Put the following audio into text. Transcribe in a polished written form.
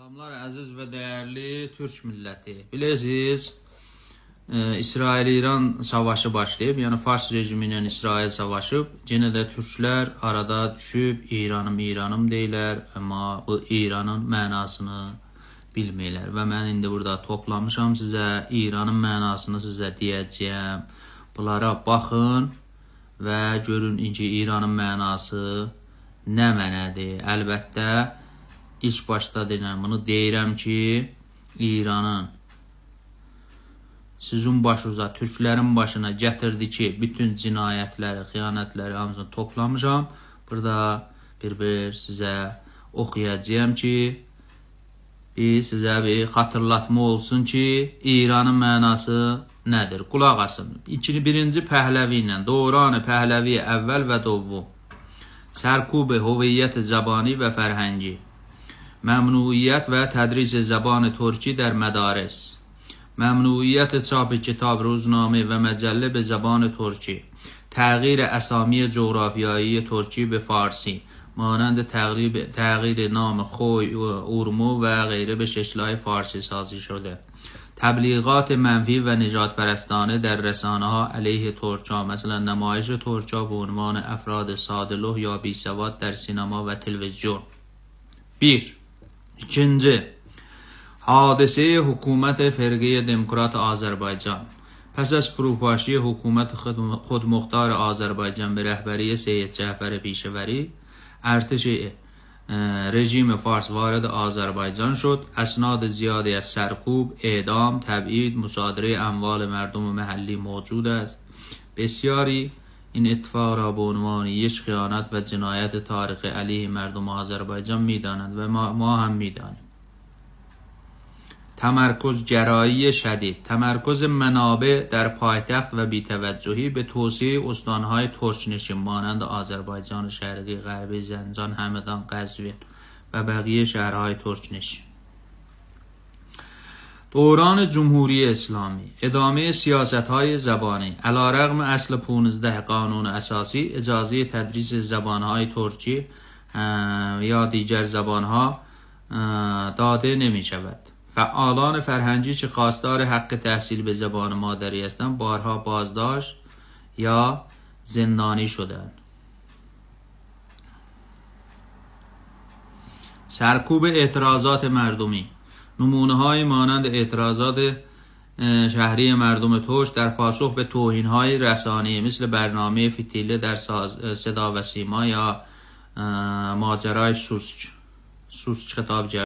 Salamlar əziz və dəyərli Türk milləti. Bilirsiniz, İsrail-İran savaşı başlayıb, yəni Fars rejimi ilə İsrail savaşıb. Yenə də türklər arada düşüb, İranım deyirlər, amma bu İranın mənasını bilmirlər. Və mən indi burada toplamışam sizə, İranın mənasını sizə deyəcəyəm. Bunlara baxın və görün ki, İranın mənası nə mənədir. Əlbəttə, İlk başda bunu deyirəm ki, İranın sizin başınıza, türklərin başına gətirdi ki, bütün cinayətləri, xiyanətləri hamısını toplamışam. Burada bir sizə oxuyacağım ki, sizə bir xatırlatma olsun ki, İranın mənası nədir? Qulaq asın. Birinci Pəhləvi ilə, Dövran-ı Pəhləvi əvvəl və dovvum. Sərkub hüviyyət zəbani və fərhəngi. ممنوعیت و تدریس زبان ترکی در مدارس، ممنوعیت چاپ کتاب، روزنامه و مجله به زبان ترکی، تغییر اسامی جغرافیایی ترکی به فارسی مانند تغییر نام خوی، اورمو و غیره به شکل‌های فارسی سازی شده، تبلیغات منفی و نجات پرستانه در رسانه ها علیه ترک‌ها، مثلا نمایش ترک‌ها به عنوان افراد ساده‌لوح یا بیسواد در سینما و تلویزیون. 1. İkinci, hadise hükümet Firqe Demokrat Azərbaycan. Pəs az fروپاشی hükümet خودمختار Azərbaycan به رهبری سید جعفر پیشوری ارتش رژیم فارس وارد آذربایجان شد. اسناد زیادی از سرکوب، اعدام، تبعید، مصادره اموال مردم محلی موجود است. بسیاری این اتفاق را به عنوان یک خیانت و جنایت تاریخی علیه مردم آذربایجان می‌دانند و ما هم می‌دانیم. تمرکز گرایی شدید، تمرکز منابع در پایتخت و بی‌توجهی به توسعه استان‌های ترک‌نشین مانند آذربایجان شرقی، غربی، زنجان، همدان، قزوین و بقیه شهرهای ترک‌نشین. دوران جمهوری اسلامی، ادامه سیاست‌های زبانی. علیرغم اصل 15 قانون اساسی، اجازه تدریس زبان‌های ترکی یا دیگر زبان‌ها داده نمی‌شود. فعالان فرهنگی که خواستار حق تحصیل به زبان مادری هستند، بارها بازداشت یا زندانی شدند. سرکوب اعتراضات مردمی. نمونه های مانند اعتراضات شهری مردم ترک در پاسخ به توهین های رسانه‌ای مثل برنامه فتیله در صدا و سیما یا ماجرای سوسک خطاب